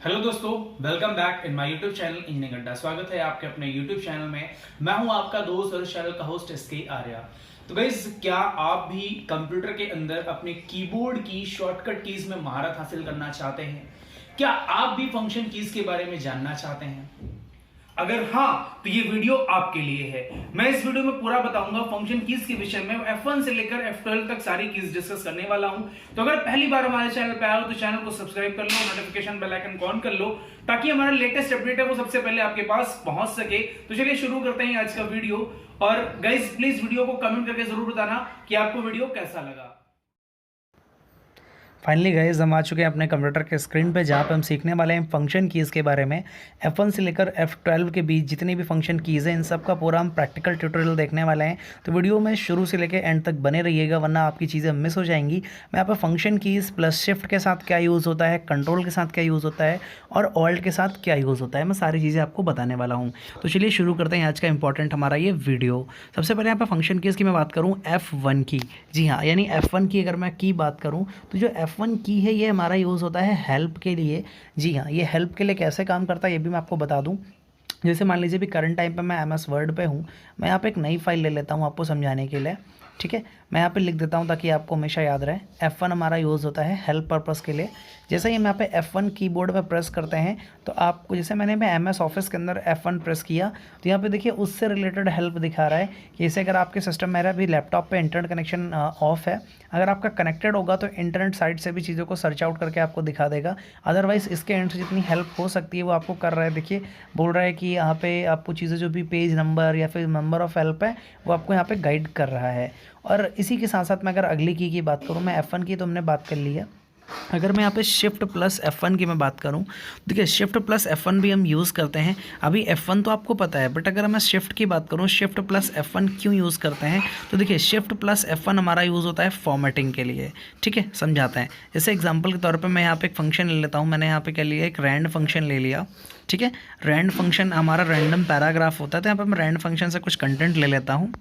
Hello दोस्तों, welcome back in my YouTube channel engineering अड्डा। स्वागत है आपके अपने यूट्यूब चैनल में। मैं हूं आपका दोस्त और चैनल का होस्ट एसके आर्या। तो गाइस, क्या आप भी कंप्यूटर के अंदर अपने कीबोर्ड की शॉर्टकट कीज में महारत हासिल करना चाहते हैं? क्या आप भी फंक्शन कीज के बारे में जानना चाहते हैं? अगर हाँ, तो ये वीडियो आपके लिए है। मैं इस वीडियो में पूरा बताऊंगा फंक्शन कीज के विषय में। F1 से लेकर F12 तक सारी कीज डिस्कस करने वाला हूं। तो अगर पहली बार हमारे चैनल पे आए हो तो चैनल को सब्सक्राइब कर लो, नोटिफिकेशन बेल आइकन ऑन कर लो, ताकि हमारा लेटेस्ट अपडेट है वो सबसे पहले आपके पास पहुंच सके। तो चलिए शुरू करते हैं आज का वीडियो। और गाइज, प्लीज वीडियो को कमेंट करके जरूर बताना कि आपको वीडियो कैसा लगा। फाइनली गाइस, हम आ चुके हैं अपने कंप्यूटर के स्क्रीन पे, जहाँ पे हम सीखने वाले हैं फंक्शन कीज़ के बारे में। F1 से लेकर F12 के बीच जितनी भी फंक्शन कीज़ हैं, इन सब का पूरा हम प्रैक्टिकल ट्यूटोरियल देखने वाले हैं। तो वीडियो में शुरू से लेकर एंड तक बने रहिएगा, वरना आपकी चीज़ें मिस हो जाएंगी। मैं यहाँ पर फंक्शन कीज़ प्लस शिफ्ट के साथ क्या यूज़ होता है, कंट्रोल के साथ क्या यूज़ होता है और ऑल्ट के साथ क्या यूज़ होता है, मैं सारी चीज़ें आपको बताने वाला हूँ। तो चलिए शुरू करते हैं आज का इंपॉर्टेंट हमारा ये वीडियो। सबसे पहले यहाँ पर फंक्शन कीज़ की मैं बात करूँ, F1 की। जी हाँ, यानी F1 की अगर मैं की बात करूँ तो जो F1 की है ये हमारा यूज़ होता है हेल्प के लिए। जी हाँ, ये हेल्प के लिए कैसे काम करता है ये भी मैं आपको बता दूं। जैसे मान लीजिए भी करंट टाइम पे मैं MS वर्ड पे हूँ, मैं यहाँ पे एक नई फाइल ले लेता हूँ आपको समझाने के लिए। ठीक है, मैं यहाँ पे लिख देता हूँ ताकि आपको हमेशा याद रहे। F1 हमारा यूज़ होता है हेल्प पर्पस के लिए। जैसे ही हम यहाँ पे F1 कीबोर्ड पे प्रेस करते हैं तो आपको, जैसे मैंने MS ऑफिस के अंदर F1 प्रेस किया तो यहाँ पे देखिए उससे रिलेटेड हेल्प दिखा रहा है कि जैसे अगर आपके सिस्टम, मेरा भी लैपटॉप पे इंटरनेट कनेक्शन ऑफ है, अगर आपका कनेक्टेड होगा तो इंटरनेट साइट से भी चीज़ों को सर्च आउट करके आपको दिखा देगा। अदरवाइज़ इसके एंड से जितनी हेल्प हो सकती है वो आपको कर रहा है। देखिए बोल रहा है कि यहाँ पे आपको चीज़ें जो भी पेज नंबर या फिर नंबर ऑफ़ हेल्प है वो आपको यहाँ पे गाइड कर रहा है। और इसी के साथ साथ मैं अगर अगली की बात करूँ, मैं F1 की तो हमने बात कर ली है। अगर मैं यहाँ पे शिफ्ट प्लस F1 की मैं बात करूँ, देखिए शिफ्ट प्लस F1 भी हम यूज़ करते हैं। अभी F1 तो आपको पता है, बट अगर मैं शिफ्ट की बात करूँ, शिफ्ट प्लस F1 क्यों यूज़ करते हैं, तो देखिए शिफ्ट प्लस F1 हमारा यूज़ होता है फॉर्मेटिंग के लिए। ठीक है, समझाते हैं। जैसे एग्जांपल के तौर पे मैं यहाँ पे एक फंक्शन ले लेता हूँ। मैंने यहाँ पे क्या लिया, एक रैंड फंक्शन ले लिया। ठीक है, रैंड फंक्शन हमारा रैंडम पैराग्राफ होता है, तो यहाँ पर मैं रैंड फंक्शन से कुछ कंटेंट ले लेता हूँ।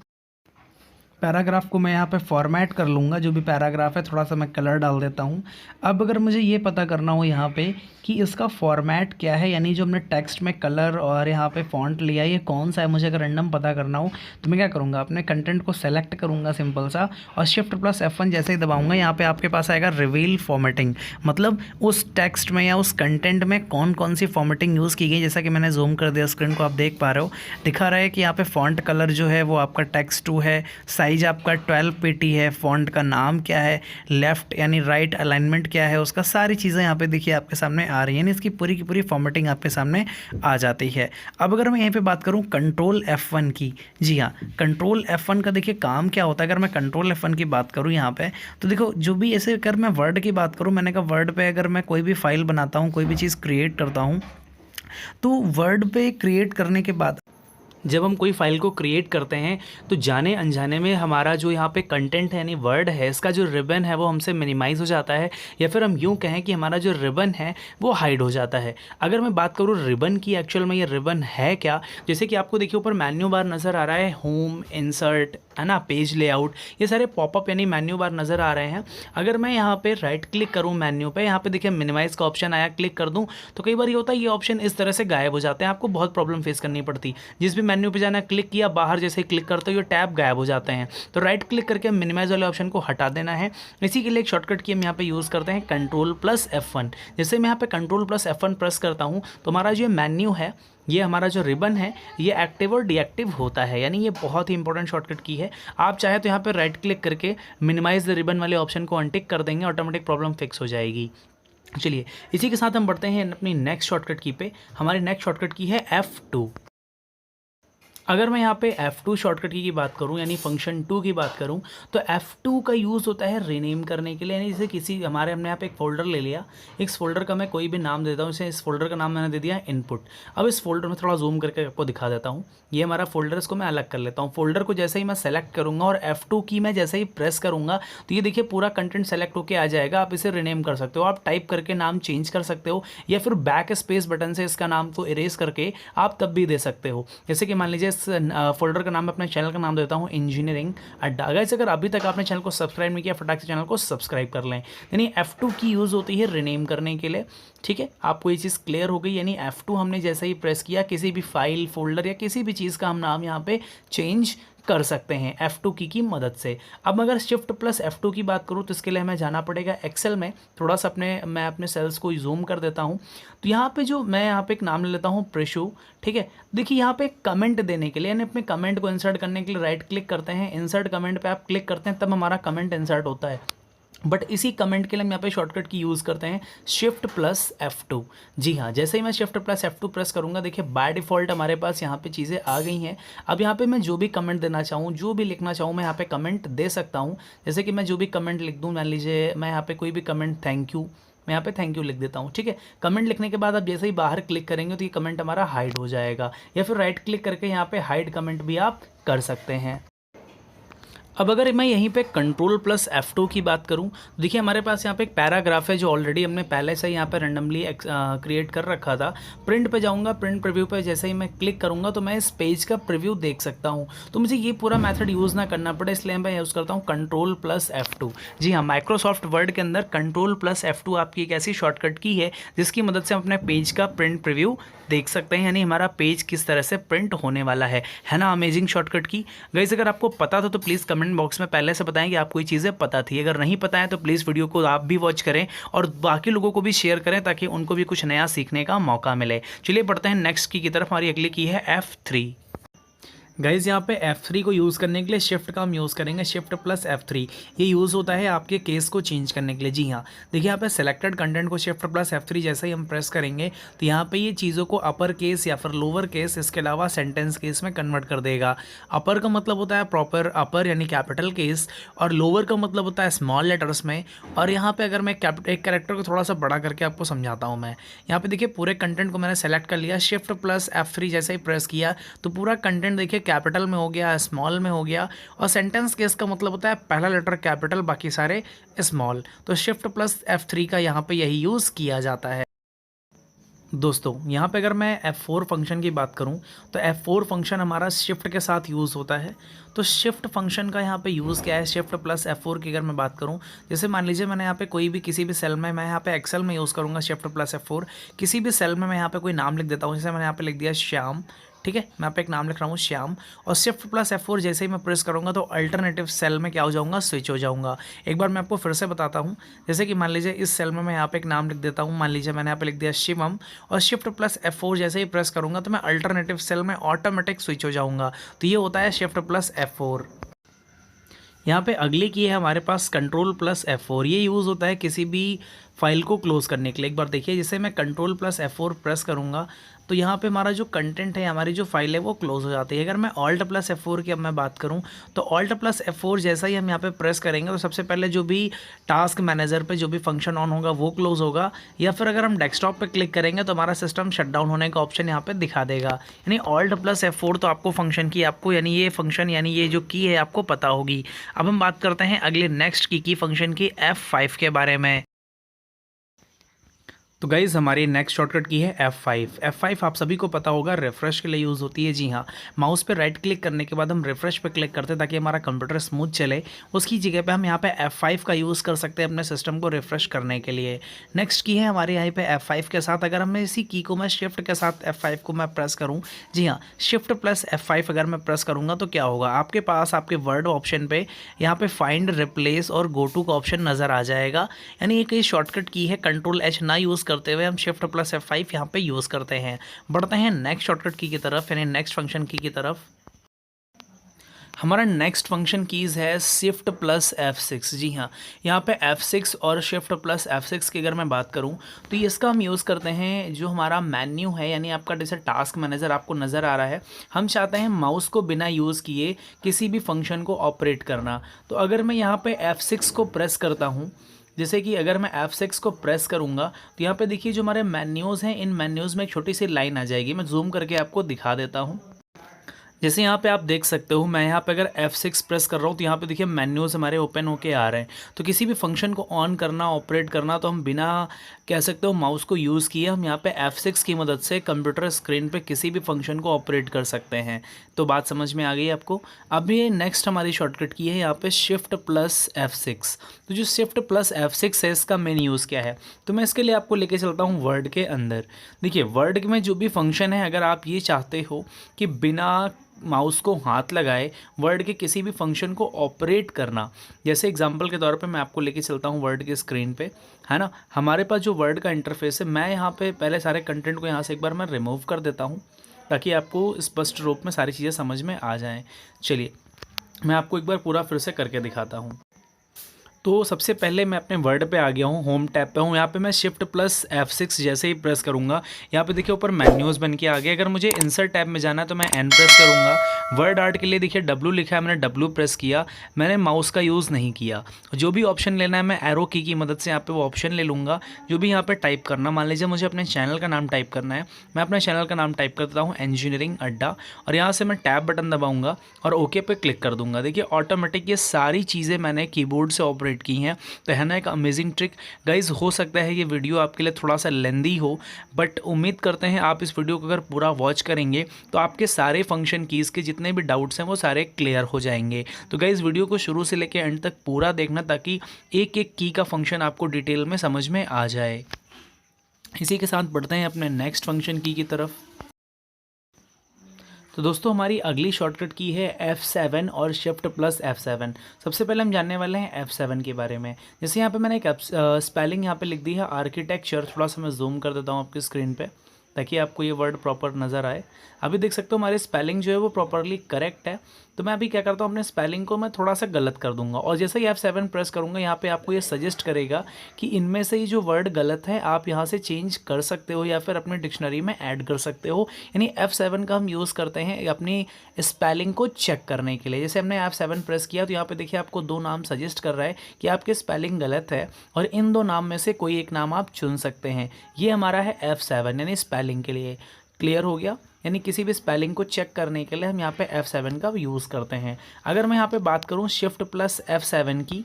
पैराग्राफ को मैं यहाँ पे फॉर्मेट कर लूँगा, जो भी पैराग्राफ है थोड़ा सा मैं कलर डाल देता हूँ। अब अगर मुझे ये पता करना हो यहाँ पे कि इसका फॉर्मेट क्या है, यानी जो हमने टेक्स्ट में कलर और यहाँ पे फॉन्ट लिया ये कौन सा है, मुझे अगर रैंडम पता करना हो तो मैं क्या करूँगा, अपने कंटेंट को सेलेक्ट करूँगा सिंपल सा, और शिफ्ट प्लस F1 जैसे ही दबाऊँगा यहाँ पर आपके पास आएगा रिवील फॉर्मेटिंग। मतलब उस टेक्स्ट में या उस कंटेंट में कौन कौन सी फॉर्मेटिंग यूज़ की गई। जैसा कि मैंने जूम कर दिया स्क्रीन को, आप देख पा रहे हो, दिखा रहा है कि यहाँ पे फॉन्ट कलर जो है वो आपका टेक्स्ट 2 है, साइज आपका 12 pt है, फॉन्ट का नाम क्या है, लेफ्ट यानी राइट अलाइनमेंट क्या है उसका, सारी चीज़ें यहाँ पे देखिए आपके सामने आ रही हैं। यानी इसकी पूरी की पूरी फॉर्मेटिंग आपके सामने आ जाती है। अब अगर मैं यहाँ पे बात करूँ कंट्रोल F1 की, जी हाँ, कंट्रोल F1 का देखिए काम क्या होता है। अगर मैं कंट्रोल F1 की बात करूँ यहाँ पे, तो देखो जो भी, ऐसे अगर मैं वर्ड की बात करूँ, मैंने कहा वर्ड पे अगर मैं कोई भी फाइल बनाता हूँ, कोई भी चीज़ क्रिएट करता हूँ, तो वर्ड पे क्रिएट करने के बाद जब हम कोई फाइल को क्रिएट करते हैं तो जाने अनजाने में हमारा जो यहाँ पे कंटेंट है यानी वर्ड है, इसका जो रिबन है वो हमसे मिनिमाइज़ हो जाता है, या फिर हम यूँ कहें कि हमारा जो रिबन है वो हाइड हो जाता है। अगर मैं बात करूँ रिबन की, एक्चुअल में ये रिबन है क्या, जैसे कि आपको देखिए ऊपर मेन्यू बार नज़र आ रहा है, होम, इंसर्ट, है ना, पेज लेआउट, ये सारे पॉपअप यानी मेन्यू बार नज़र आ रहे हैं। अगर मैं यहाँ पे राइट क्लिक करूँ मेन्यू पे, यहाँ पे देखिए मिनिमाइज़ का ऑप्शन आया, क्लिक कर दूँ तो कई बार ये होता है ये ऑप्शन इस तरह से गायब हो जाते हैं, आपको बहुत प्रॉब्लम फेस करनी पड़ती। जिस भी मेन्यू पे जाना, क्लिक किया, बाहर जैसे ही क्लिक करते हो ये टैब गायब हो जाते हैं। तो राइट क्लिक करके मिनिमाइज वाले ऑप्शन को हटा देना है। इसी के लिए एक शॉर्टकट की हम यहाँ पे यूज़ करते हैं कंट्रोल प्लस F1। जैसे मैं यहाँ पे कंट्रोल प्लस F1 प्रेस करता हूँ तो हमारा जो मेन्यू है, ये हमारा जो रिबन है ये एक्टिव और डीएक्टिव होता है। यानी ये बहुत ही इंपॉर्टेंट शॉर्टकट की है। आप चाहे तो यहाँ पे राइट क्लिक करके मिनिमाइज द रिबन वाले ऑप्शन को अनटिक कर देंगे, ऑटोमेटिक प्रॉब्लम फिक्स हो जाएगी। चलिए इसी के साथ हम बढ़ते हैं अपनी नेक्स्ट शॉर्टकट की पे। हमारी नेक्स्ट शॉर्टकट की है F2। अगर मैं यहाँ पे F2 शॉर्टकट की बात करूँ, यानी फंक्शन 2 की बात करूँ, तो F2 का यूज़ होता है रीनेम करने के लिए। यानी जैसे किसी हमने यहाँ पे एक फ़ोल्डर ले लिया, इस फोल्डर का मैं कोई भी नाम देता हूँ, जैसे इस फोल्डर का नाम मैंने दे दिया इनपुट। अब इस फोल्डर में थोड़ा जूम करके आपको दिखा देता हूँ, ये हमारा फोल्डर, इसको मैं अलग कर लेता हूँ। फोल्डर को जैसे ही मैं सेलेक्ट करूँगा और F2 की मैं जैसे ही प्रेस करूँगा तो ये देखिए पूरा कंटेंट सेलेक्ट होकर आ जाएगा। आप इसे रीनेम कर सकते हो, आप टाइप करके नाम चेंज कर सकते हो, या फिर बैक स्पेस बटन से इसका नाम को इरेज करके आप तब भी दे सकते हो। जैसे कि मान लीजिए इस फोल्डर का नाम, अपने चैनल का नाम देता हूँ इंजीनियरिंग अड्डा। गाइस अगर अभी तक आपने चैनल को सब्सक्राइब नहीं किया, फटाक से चैनल को सब्सक्राइब कर लें। यानी F2 की यूज़ होती है रीनेम करने के लिए, ठीक है। आपको ये चीज़ क्लियर हो गई। यानी F2 हमने जैसे ही प्रेस किया, किसी भी फाइल, फोल्डर या किसी भी चीज़ का हम नाम यहाँ पे चेंज कर सकते हैं F2 की मदद से। अब अगर शिफ्ट प्लस F2 की बात करूँ तो इसके लिए हमें जाना पड़ेगा एक्सेल में। थोड़ा सा मैं अपने सेल्स को जूम कर देता हूँ। तो यहाँ पे जो मैं यहाँ पे एक नाम ले लेता हूँ प्रिशु, ठीक है। देखिए यहाँ पे कमेंट देने के लिए, यानी अपने कमेंट को इंसर्ट करने के लिए राइट क्लिक करते हैं, इंसर्ट कमेंट पे आप क्लिक करते हैं, तब हमारा कमेंट इंसर्ट होता है। बट इसी कमेंट के लिए हम यहाँ पे शॉर्टकट की यूज़ करते हैं शिफ्ट प्लस F2। जी हाँ, जैसे ही मैं शिफ्ट प्लस F2 प्रेस करूँगा, देखिए बाय डिफ़ॉल्ट हमारे पास यहाँ पे चीज़ें आ गई हैं। अब यहाँ पे मैं जो भी कमेंट देना चाहूँ, जो भी लिखना चाहूँ, मैं यहाँ पे कमेंट दे सकता हूँ। जैसे कि मैं जो भी कमेंट लिख दूँ, मान लीजिए मैं यहाँ पे कोई भी कमेंट थैंक यू, मैं यहाँ पे थैंक यू लिख देता हूँ, ठीक है। कमेंट लिखने के बाद आप जैसे ही बाहर क्लिक करेंगे तो ये कमेंट हमारा हाइड हो जाएगा, या फिर राइट क्लिक करके यहाँ पे हाइड कमेंट भी आप कर सकते हैं। अब अगर मैं यहीं पे कंट्रोल प्लस F2 की बात करूं, तो देखिए हमारे पास यहाँ पे एक पैराग्राफ है जो ऑलरेडी हमने पहले से यहाँ पे रैंडमली क्रिएट कर रखा था। प्रिंट पे जाऊँगा, प्रिंट प्रीव्यू पे जैसे ही मैं क्लिक करूँगा तो मैं इस पेज का प्रीव्यू देख सकता हूँ। तो मुझे ये पूरा मेथड यूज़ ना करना पड़े, इसलिए मैं यूज़ करता हूँ कंट्रोल प्लस F2। जी हाँ, माइक्रोसॉफ्ट वर्ड के अंदर कंट्रोल प्लस F2 आपकी एक ऐसी शॉर्टकट की है जिसकी मदद से हम अपने पेज का प्रिंट प्रीव्यू देख सकते हैं, यानी हमारा पेज किस तरह से प्रिंट होने वाला है ना। अमेजिंग शॉर्टकट की। गाइस अगर आपको पता था तो प्लीज़ कमेंट बॉक्स में पहले से बताएं कि आपको ये चीज़ें पता थी। अगर नहीं पता है तो प्लीज़ वीडियो को आप भी वॉच करें और बाकी लोगों को भी शेयर करें ताकि उनको भी कुछ नया सीखने का मौका मिले। चलिए बढ़ते हैं नेक्स्ट की तरफ। हमारी अगली की है F3। गाइज़ यहाँ पे F3 को यूज़ करने के लिए शिफ्ट का हम यूज़ करेंगे, शिफ्ट प्लस F3। ये यूज़ होता है आपके केस को चेंज करने के लिए। जी हाँ, देखिए यहाँ पे सेलेक्टेड कंटेंट को शिफ्ट प्लस F3 जैसे ही हम प्रेस करेंगे तो यहाँ पे ये चीज़ों को अपर केस या फिर लोअर केस, इसके अलावा सेंटेंस केस में कन्वर्ट कर देगा। अपर का मतलब होता है प्रॉपर अपर यानी कैपिटल केस, और लोअर का मतलब होता है स्मॉल लेटर्स में। और यहाँ पर अगर मैं एक कैरेक्टर को थोड़ा सा बड़ा करके आपको समझाता हूँ मैं। यहाँ पर देखिए पूरे कंटेंट को मैंने सेलेक्ट कर लिया, शिफ्ट प्लस F3 जैसे ही प्रेस किया तो पूरा कंटेंट देखिए कैपिटल में हो गया, स्मॉल में हो गया। और सेंटेंस केस का मतलब होता है पहला लेटर कैपिटल, बाकी सारे स्मॉल। तो शिफ्ट प्लस F3 का यहाँ पे यही यूज़ किया जाता है। दोस्तों यहाँ पे अगर मैं F4 फंक्शन की बात करूँ तो F4 फंक्शन हमारा शिफ्ट के साथ यूज़ होता है। तो शिफ्ट फंक्शन का यहाँ पे यूज़ क्या है, शिफ्ट प्लस F4 की अगर मैं बात करूँ, जैसे मान लीजिए मैंने यहाँ पे कोई भी किसी भी सेल में, मैं यहाँ पे एक्सेल में यूज़ करूँगा शिफ्ट प्लस F4। किसी भी सेल में मैं यहाँ पे कोई नाम लिख देता हूँ, जैसे मैंने यहाँ पे लिख दिया श्याम, ठीक है। मैं यहाँ पे एक नाम लिख रहा हूँ श्याम, और शिफ्ट प्लस F4 जैसे ही मैं प्रेस करूँगा तो अल्टरनेटिव सेल में क्या हो जाऊँगा, स्विच हो जाऊँगा। एक बार मैं आपको फिर से बताता हूँ। जैसे कि मान लीजिए इस सेल में मैं यहाँ पे एक नाम लिख देता हूँ, मान लीजिए मैंने यहाँ पे लिख दिया शिवम, और शिफ्ट प्लस F4 जैसे ही प्रेस करूँगा तो मैं अल्टरनेटिव सेल में ऑटोमेटिक स्विच हो जाऊँगा। तो ये होता है शिफ्ट प्लस F4। यहाँ पे अगली की है हमारे पास कंट्रोल प्लस F4। ये यूज़ होता है किसी भी फाइल को क्लोज़ करने के लिए। एक बार देखिए, जैसे मैं कंट्रोल प्लस F4 प्रेस करूँगा तो यहाँ पे हमारा जो कंटेंट है, हमारी जो फाइल है वो क्लोज़ हो जाती है। अगर मैं ऑल्ट प्लस F4 की अब मैं बात करूँ तो ऑल्ट प्लस F4 जैसा ही हम यहाँ पे प्रेस करेंगे तो सबसे पहले जो भी टास्क मैनेजर पे जो भी फंक्शन ऑन होगा वो क्लोज़ होगा, या फिर अगर हम डेस्कटॉप पे क्लिक करेंगे तो हमारा सिस्टम शटडाउन होने का ऑप्शन यहाँ पे दिखा देगा। यानी ऑल्ट प्लस F4 तो आपको फंक्शन की, आपको यानी ये फंक्शन यानी ये जो की है आपको पता होगी। अब हम बात करते हैं अगले नेक्स्ट की फंक्शन की F5 के बारे में। तो गाइज़ हमारी नेक्स्ट शॉर्टकट की है F5। F5 आप सभी को पता होगा रिफ़्रेश के लिए यूज़ होती है। जी हाँ, माउस पे राइट क्लिक करने के बाद हम रिफ़्रेश पे क्लिक करते हैं ताकि हमारा कंप्यूटर स्मूथ चले। उसकी जगह पे हम यहाँ पे F5 का यूज़ कर सकते हैं अपने सिस्टम को रिफ़्रेश करने के लिए। नेक्स्ट की है हमारे यहाँ पे F5 के साथ, अगर मैं इसी की को मैं शिफ्ट के साथ F5 को मैं प्रेस करूँ, जी हाँ, शिफ्ट प्लस F5 अगर मैं प्रेस करूँगा तो क्या होगा, आपके पास आपके वर्ड ऑप्शन पे यहाँ पे फाइंड, रिप्लेस और गो टू का ऑप्शन नज़र आ जाएगा। यानी एक ये शॉर्टकट की है, कंट्रोल H ना यूज़ करते हुए हम शिफ्ट प्लस F5 यहाँ पे यूज़ करते हैं। बढ़ते हैं नेक्स्ट शॉर्टकट की तरफ, यानी नेक्स्ट फंक्शन की तरफ। हमारा नेक्स्ट फंक्शन कीज़ है शिफ्ट प्लस F6। जी हाँ, यहाँ पे F6 और शिफ्ट प्लस F6 की अगर मैं बात करूँ तो ये इसका हम यूज़ करते हैं जो हमारा मेन्यू है, यानी आपका जैसे टास्क मैनेजर आपको नज़र आ रहा है, हम चाहते हैं माउस को बिना यूज़ किए किसी भी फंक्शन को ऑपरेट करना। तो अगर मैं यहाँ पे F6 को प्रेस करता हूँ, जैसे कि अगर मैं F6 को प्रेस करूंगा तो यहाँ पे देखिए जो हमारे मेन्यूज़ हैं, इन मेन्यूज़ में एक छोटी सी लाइन आ जाएगी। मैं जूम करके आपको दिखा देता हूँ। जैसे यहाँ पे आप देख सकते हो, मैं यहाँ पे अगर F6 प्रेस कर रहा हूँ तो यहाँ पे देखिए मेन्यूज़ हमारे ओपन होके आ रहे हैं। तो किसी भी फंक्शन को ऑन करना, ऑपरेट करना, तो हम बिना कह सकते हो माउस को यूज़ किए हम यहाँ पे F6 की मदद से कंप्यूटर स्क्रीन पे किसी भी फंक्शन को ऑपरेट कर सकते हैं। तो बात समझ में आ गई आपको। अब ये नेक्स्ट हमारी शॉर्टकट की है यहाँ पे शिफ्ट प्लस F6। तो जो शिफ्ट प्लस F6 है इसका मेन यूज़ क्या है, तो मैं इसके लिए आपको लेके चलता हूँ वर्ड के अंदर। देखिए वर्ड में जो भी फंक्शन है, अगर आप ये चाहते हो कि बिना माउस को हाथ लगाए वर्ड के किसी भी फंक्शन को ऑपरेट करना, जैसे एग्जांपल के तौर पे मैं आपको लेके चलता हूँ वर्ड के स्क्रीन पे, है ना। हमारे पास जो वर्ड का इंटरफेस है, मैं यहाँ पे पहले सारे कंटेंट को यहाँ से एक बार मैं रिमूव कर देता हूँ ताकि आपको स्पष्ट रूप में सारी चीज़ें समझ में आ जाएँ। चलिए मैं आपको एक बार पूरा फिर से करके दिखाता हूँ। तो सबसे पहले मैं अपने वर्ड पे आ गया हूँ, होम टैब पे हूँ। यहाँ पे मैं शिफ्ट प्लस F6 जैसे ही प्रेस करूँगा, यहाँ पे देखिए ऊपर मेन्यूज़ बन के आ गए। अगर मुझे इंसर्ट टैब में जाना है तो मैं N प्रेस करूँगा। वर्ड आर्ट के लिए देखिए W लिखा है, मैंने W प्रेस किया, मैंने माउस का यूज़ नहीं किया। जो भी ऑप्शन लेना है मैं एरो की मदद से यहाँ पर वो ऑप्शन ले लूँगा। जो भी यहाँ पर टाइप करना, मान लीजिए मुझे अपने चैनल का नाम टाइप करना है, मैं अपने चैनल का नाम टाइप कर देता हूँ इंजीनियरिंग अड्डा, और यहाँ से मैं टैब बटन दबाऊँगा और ओके पे क्लिक कर दूँगा। देखिए ऑटोमेटिक ये सारी चीज़ें मैंने कीबोर्ड से ऑपरेट की हैं। तो है ना एक अमेजिंग ट्रिक गाइज। हो सकता है ये वीडियो आपके लिए थोड़ा सा लेंदी हो, बट उम्मीद करते हैं आप इस वीडियो को अगर पूरा वॉच करेंगे तो आपके सारे फंक्शन कीज़ के जितने भी डाउट्स हैं वो सारे क्लियर हो जाएंगे। तो गाइज वीडियो को शुरू से लेकर एंड तक पूरा देखना ताकि एक एक की का फंक्शन आपको डिटेल में समझ में आ जाए। इसी के साथ बढ़ते हैं अपने नेक्स्ट फंक्शन की तरफ। तो दोस्तों हमारी अगली शॉर्टकट की है F7 और शिफ्ट प्लस F7। सबसे पहले हम जानने वाले हैं F7 के बारे में। जैसे यहाँ पे मैंने एक स्पेलिंग यहाँ पे लिख दी है आर्किटेक्चर, थोड़ा सा मैं जूम कर देता हूँ आपकी स्क्रीन पे ताकि आपको ये वर्ड प्रॉपर नज़र आए। अभी देख सकते हो हमारी स्पेलिंग जो है वो प्रॉपरली करेक्ट है। तो मैं अभी क्या करता हूँ, अपने स्पेलिंग को मैं थोड़ा सा गलत कर दूंगा, और जैसे ही F7 प्रेस करूँगा यहाँ पे आपको ये सजेस्ट करेगा कि इनमें से ही जो वर्ड गलत है आप यहाँ से चेंज कर सकते हो या फिर अपनी डिक्शनरी में ऐड कर सकते हो। यानी F7 का हम यूज़ करते हैं अपनी स्पेलिंग को चेक करने के लिए। जैसे हमने F7 प्रेस किया तो यहाँ पे देखिए आपको दो नाम सजेस्ट कर रहा है कि आपकी स्पेलिंग गलत है और इन दो नाम में से कोई एक नाम आप चुन सकते हैं। ये हमारा है F7 यानी स्पेलिंग के लिए। क्लियर हो गया। यानी किसी भी स्पेलिंग को चेक करने के लिए हम यहाँ पे F7 का यूज़ करते हैं। अगर मैं यहाँ पे बात करूँ शिफ्ट प्लस F7 की,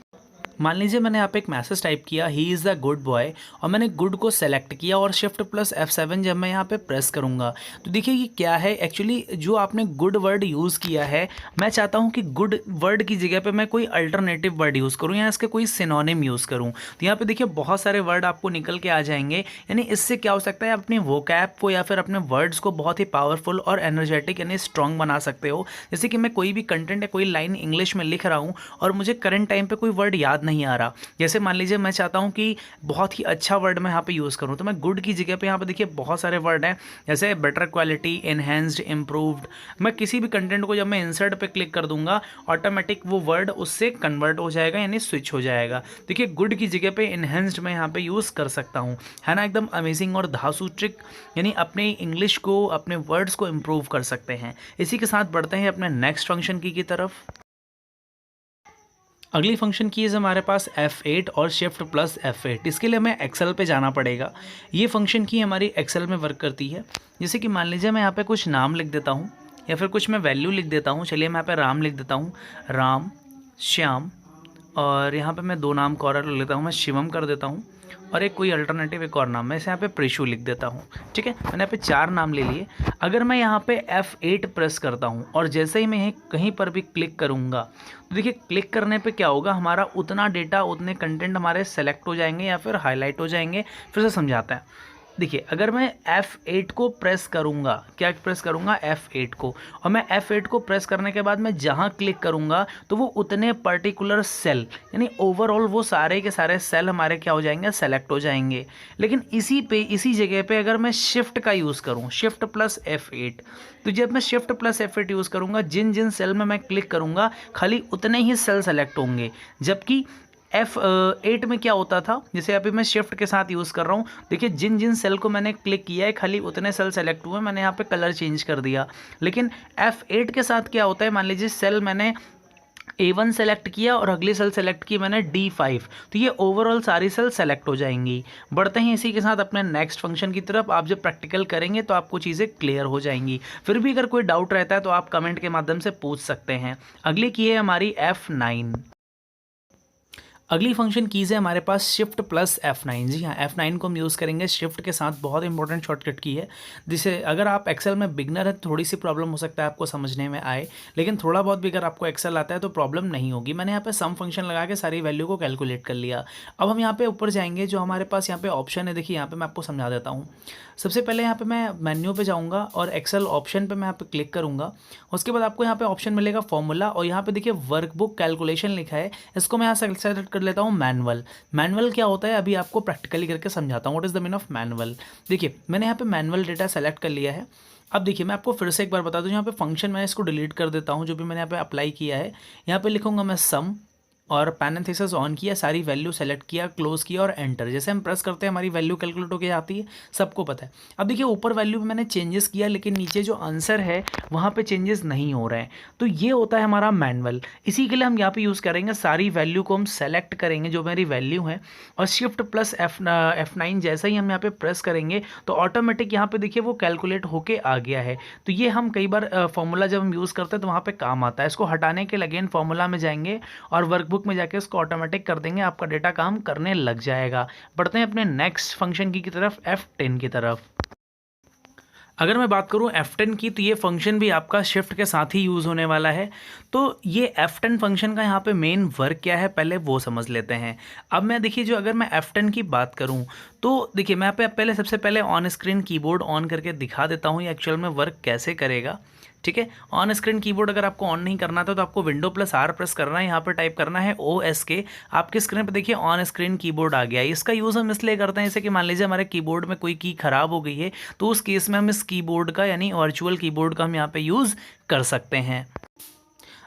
मान लीजिए मैंने यहाँ पे एक मैसेज टाइप किया he is a good boy, और मैंने गुड को सेलेक्ट किया और शिफ्ट प्लस F7 जब मैं यहाँ पे प्रेस करूँगा तो देखिए ये क्या है, एक्चुअली जो आपने गुड वर्ड यूज़ किया है मैं चाहता हूँ कि गुड वर्ड की जगह पे मैं कोई अल्टरनेटिव वर्ड यूज़ करूँ या इसके कोई सिनोनिम यूज़ करूँ। तो यहाँ पे देखिए बहुत सारे वर्ड आपको निकल के आ जाएंगे। यानी इससे क्या हो सकता है, अपनी वोकैब को या फिर अपने वर्ड्स को बहुत ही पावरफुल और एनर्जेटिक यानी स्ट्रॉन्ग बना सकते हो। जैसे कि मैं कोई भी कंटेंट या कोई लाइन इंग्लिश में लिख रहा हूँ और मुझे करंट टाइम पे कोई वर्ड याद नहीं आ रहा, जैसे मान लीजिए मैं चाहता हूं कि बहुत ही अच्छा वर्ड मैं यहाँ पे यूज़ करूं, तो मैं गुड की जगह पे यहाँ पे देखिए बहुत सारे वर्ड हैं जैसे बेटर क्वालिटी, एनहेंस्ड, इम्प्रूव्ड। मैं किसी भी कंटेंट को जब मैं इंसर्ट पे क्लिक कर दूंगा ऑटोमेटिक वो वर्ड उससे कन्वर्ट हो जाएगा यानी स्विच हो जाएगा। देखिए गुड की जगह पे एनहेंस्ड मैं यहाँ पे यूज़ कर सकता हूँ, है ना। एकदम अमेजिंग और धांसू ट्रिक, यानी अपने इंग्लिश को अपने वर्ड्स को इम्प्रूव कर सकते हैं। इसी के साथ बढ़ते हैं अपने नेक्स्ट फंक्शन की तरफ। अगली फंक्शन की है हमारे पास F8 और शिफ्ट प्लस F8। इसके लिए हमें एक्सेल पे जाना पड़ेगा। ये फंक्शन की हमारी एक्सेल में वर्क करती है। जैसे कि मान लीजिए मैं यहाँ पे कुछ नाम लिख देता हूँ या फिर कुछ मैं वैल्यू लिख देता हूँ। चलिए मैं यहाँ पे राम लिख देता हूँ, राम, श्याम, और यहाँ पे मैं दो नाम को और लेता हूँ, मैं शिवम कर देता हूँ, और एक कोई अल्टरनेटिव एक और नाम मैं इसे यहाँ पे प्रिशु लिख देता हूँ। ठीक है, मैंने यहाँ पे चार नाम ले लिए। अगर मैं यहाँ पे F8 प्रेस करता हूँ और जैसे ही मैं यहीं कहीं पर भी क्लिक करूँगा तो देखिए क्लिक करने पे क्या होगा, हमारा उतना डेटा उतने कंटेंट हमारे सेलेक्ट हो जाएंगे या फिर हाईलाइट हो जाएंगे। फिर से समझाता है। देखिए अगर मैं F8 को प्रेस करूँगा, क्या प्रेस करूँगा, F8 को, और मैं F8 को प्रेस करने के बाद मैं जहाँ क्लिक करूँगा तो वो उतने पर्टिकुलर सेल यानी ओवरऑल वो सारे के सारे सेल हमारे क्या हो जाएंगे, सेलेक्ट हो जाएंगे। लेकिन इसी जगह पे अगर मैं शिफ्ट का यूज़ करूँ, शिफ्ट प्लस F8, तो जब मैं शिफ्ट प्लस F8 यूज़ करूँगा जिन जिन सेल में मैं क्लिक करूँगा खाली उतने ही सेल सेलेक्ट होंगे। जबकि F8 में क्या होता था, जैसे अभी मैं शिफ्ट के साथ यूज़ कर रहा हूँ, देखिए जिन जिन सेल को मैंने क्लिक किया है खाली उतने सेल सेलेक्ट हुए। मैंने यहाँ पे कलर चेंज कर दिया। लेकिन F8 के साथ क्या होता है, मान लीजिए सेल मैंने A1 सेलेक्ट किया और अगली सेल सेलेक्ट की मैंने D5, तो ये ओवरऑल सारी सेल सेलेक्ट हो जाएंगी। बढ़ते हैं इसी के साथ अपने नेक्स्ट फंक्शन की तरफ। आप जब प्रैक्टिकल करेंगे तो आपको चीज़ें क्लियर हो जाएंगी। फिर भी अगर कोई डाउट रहता है तो आप कमेंट के माध्यम से पूछ सकते हैं। अगली की है हमारी F9। अगली फंक्शन कीज़ है हमारे पास शिफ्ट प्लस F9। जी हाँ, F9 को हम यूज़ करेंगे शिफ्ट के साथ। बहुत इंपॉर्टेंट शॉर्टकट की है, जिसे अगर आप एक्सेल में बिगनर है तो थोड़ी सी प्रॉब्लम हो सकता है आपको समझने में आए, लेकिन थोड़ा बहुत भी अगर आपको एक्सेल आता है तो प्रॉब्लम नहीं होगी। मैंने यहाँ पे सम फंक्शन लगा के सारी वैल्यू को कैलकुलेट कर लिया। अब हम यहाँ पे ऊपर जाएंगे, जो हमारे पास यहाँ पे ऑप्शन है, देखिए यहाँ पे मैं आपको समझा देता हूँ। सबसे पहले यहाँ पे मैं मेन्यू पे जाऊँगा और एक्सेल ऑप्शन पे मैं यहाँ पे क्लिक करूँगा। उसके बाद आपको यहाँ पे ऑप्शन मिलेगा फॉर्मूला, और यहाँ पे देखिए वर्कबुक कैलकुलेशन लिखा है, इसको मैं यहाँ सेलेक्ट कर लेता हूँ मैनुअल। मैनुअल क्या होता है अभी आपको प्रैक्टिकली करके समझाता हूँ। What is the mean of manual. देखिए मैंने यहाँ पे मैनुअल डेटा सेलेक्ट कर लिया है। अब देखिए मैं आपको फिर से एक बार बता दूँ, यहाँ पे फंक्शन मैं इसको डिलीट कर देता हूँ जो भी मैंने यहाँ पे अप्लाई किया है। यहाँ पे लिखूँगा मैं सम, और पैरेंथेसिस ऑन किया, सारी वैल्यू सेलेक्ट किया, क्लोज किया और एंटर। जैसे हम प्रेस करते हैं हमारी वैल्यू कैलकुलेट होकर आती है, सबको पता है। अब देखिए ऊपर वैल्यू पे मैंने चेंजेस किया, लेकिन नीचे जो आंसर है वहाँ पे चेंजेस नहीं हो रहे हैं। तो ये होता है हमारा मैनुअल। इसी के लिए हम यहाँ पे यूज़ करेंगे, सारी वैल्यू को हम सेलेक्ट करेंगे जो मेरी वैल्यू है, और शिफ्ट प्लस F9 जैसा ही हम यहाँ पे प्रेस करेंगे तो ऑटोमेटिक यहाँ पे देखिए वो कैलकुलेट होके आ गया है। तो ये हम कई बार फॉर्मूला जब हम यूज़ करते हैं तो वहाँ पे काम आता है। इसको हटाने के लिए अगेन फॉर्मूला में जाएंगे और वर्कबुक में जाके इसको ऑटोमेटिक कर देंगे, आपका डेटा काम करने लग जाएगा। बढ़ते हैं अपने नेक्स्ट फंक्शन की तरफ, F10 की तरफ। अगर मैं बात करूं F10 की, तो ये फंक्शन भी आपका शिफ्ट के साथ ही यूज़ होने वाला है। तो ये F10 फंक्शन का यहाँ पे मेन वर्क क्या है पहले वो समझ लेते हैं। अब मैं देखिए जो अगर मैं F10 की बात करूं तो देखिए मैं पहले सबसे पहले ऑन स्क्रीन कीबोर्ड ऑन करके दिखा देता हूँ ये एक्चुअल में वर्क कैसे करेगा। ठीक है, ऑन स्क्रीन कीबोर्ड अगर आपको ऑन नहीं करना था तो आपको विंडो प्लस R प्रेस करना है। यहाँ पर टाइप करना है OSK। आपके स्क्रीन पर देखिए ऑन स्क्रीन कीबोर्ड आ गया है। इसका यूज़ हम इसलिए करते हैं जैसे कि मान लीजिए हमारे कीबोर्ड में कोई की ख़राब हो गई है, तो उस केस में हम इस कीबोर्ड का यानी वर्चुअल कीबोर्ड का हम यहाँ पे यूज़ कर सकते हैं।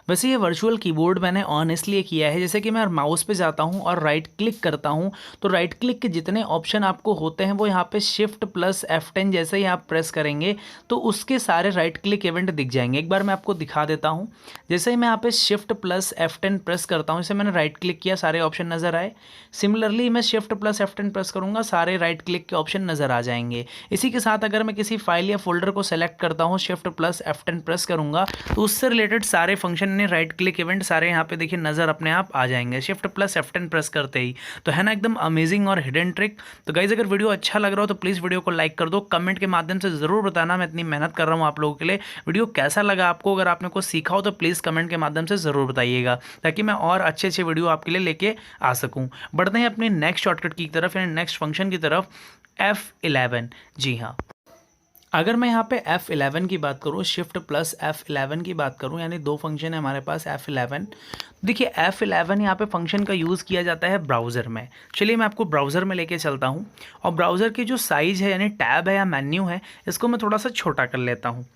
वैसे ये वर्चुअल कीबोर्ड मैंने ऑन इसलिए किया है, जैसे कि मैं माउस पे जाता हूँ और राइट क्लिक करता हूँ तो राइट क्लिक के जितने ऑप्शन आपको होते हैं वो यहाँ पे शिफ्ट प्लस F10 जैसे ही आप प्रेस करेंगे तो उसके सारे राइट क्लिक इवेंट दिख जाएंगे। एक बार मैं आपको दिखा देता हूँ। जैसे ही मैं यहाँ पे शिफ्ट प्लस F10 प्रेस करता हूँ, इसे मैंने राइट क्लिक किया, सारे ऑप्शन नज़र आए। सिमिलरली मैं शिफ्ट प्लस F10 प्रेस करूँगा, सारे राइट क्लिक के ऑप्शन नज़र आ जाएंगे। इसी के साथ अगर मैं किसी फाइल या फोल्डर को सेलेक्ट करता हूँ, शिफ्ट प्लस F10 प्रेस करूँगा तो उससे रिलेटेड सारे फंक्शन राइट क्लिक इवेंट सारे यहाँ पे देखिए नज़र अपने आप आ जाएंगे शिफ्ट प्लस F10 प्रेस करते ही। तो है ना एकदम अमेजिंग और हिडन ट्रिक। तो गाइज अगर वीडियो अच्छा लग रहा हो तो प्लीज़ वीडियो को लाइक कर दो। कमेंट के माध्यम से ज़रूर बताना, मैं इतनी मेहनत कर रहा हूँ आप लोगों के लिए। वीडियो कैसा लगा आपको, अगर आपने कुछ सीखा हो तो प्लीज़ कमेंट के माध्यम से ज़रूर बताइएगा, ताकि मैं और अच्छे अच्छे वीडियो आपके लिए लेके आ सकूँ। बढ़ते हैं अपने नेक्स्ट शॉर्टकट की तरफ यानी नेक्स्ट फंक्शन की तरफ, F11। जी हाँ, अगर मैं यहाँ पे F11 की बात करूँ, शिफ्ट प्लस F11 की बात करूँ, यानी दो फंक्शन है हमारे पास F11। देखिए F11 यहाँ पे फंक्शन का यूज़ किया जाता है ब्राउज़र में। चलिए मैं आपको ब्राउज़र में लेके चलता हूँ, और ब्राउज़र की जो साइज़ है यानी टैब है या मेन्यू है, इसको मैं थोड़ा सा छोटा कर लेता हूँ।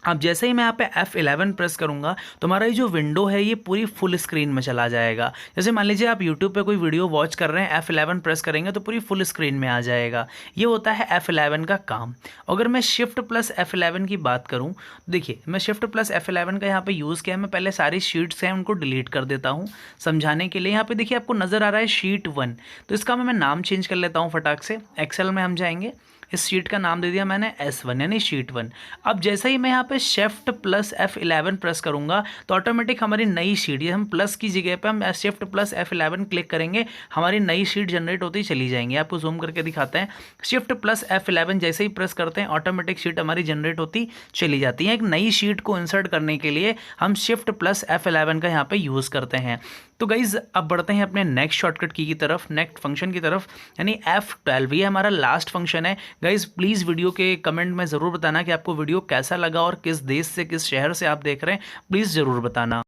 अब जैसे ही मैं यहाँ पे F11 प्रेस करूँगा तो हमारा ये जो विंडो है ये पूरी फुल स्क्रीन में चला जाएगा। जैसे मान लीजिए आप YouTube पे कोई वीडियो वॉच कर रहे हैं, F11 प्रेस करेंगे तो पूरी फुल स्क्रीन में आ जाएगा। ये होता है F11 का काम। अगर मैं शिफ्ट प्लस F11 की बात करूँ, देखिए मैं शिफ्ट प्लस F11 का यहाँ पर यूज़ किया है। मैं पहले सारी शीट्स हैं उनको डिलीट कर देता हूँ समझाने के लिए। यहाँ पर देखिए आपको नज़र आ रहा है शीट 1, तो इसका मैं नाम चेंज कर लेता हूँ फटाक से। एक्सेल में हम जाएंगे, इस शीट का नाम दे दिया मैंने S1 यानी शीट 1। अब जैसे ही मैं यहाँ पे शिफ्ट प्लस F11 प्रेस करूँगा तो ऑटोमेटिक हमारी नई शीट, ये हम प्लस की जगह पे हम शिफ्ट प्लस F11 क्लिक करेंगे, हमारी नई शीट जनरेट होती चली जाएंगी। आपको जूम करके दिखाते हैं। शिफ्ट प्लस F11 जैसे ही प्रेस करते हैं ऑटोमेटिक शीट हमारी जनरेट होती चली जाती है। एक नई शीट को इंसर्ट करने के लिए हम शिफ्ट प्लस F11 का यहाँ पे यूज़ करते हैं। तो गाइज़ अब बढ़ते हैं अपने नेक्स्ट शॉर्टकट की तरफ, नेक्स्ट फंक्शन की तरफ, यानी F12। ये हमारा लास्ट फंक्शन है। गाइज़ प्लीज़ वीडियो के कमेंट में ज़रूर बताना कि आपको वीडियो कैसा लगा और किस देश से किस शहर से आप देख रहे हैं, प्लीज़ ज़रूर बताना।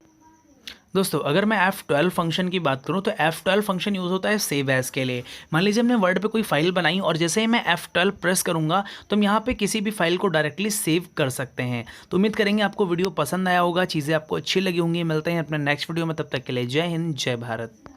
दोस्तों अगर मैं F12 फंक्शन की बात करूं तो F12 फंक्शन यूज़ होता है सेव एज़ के लिए। मान लीजिए हमने वर्ड पे कोई फाइल बनाई और जैसे ही मैं F12 प्रेस करूंगा तो हम यहाँ पे किसी भी फाइल को डायरेक्टली सेव कर सकते हैं। तो उम्मीद करेंगे आपको वीडियो पसंद आया होगा, चीज़ें आपको अच्छी लगी होंगी। मिलते हैं अपने नेक्स्ट वीडियो में, तब तक के लिए जय हिंद जय भारत।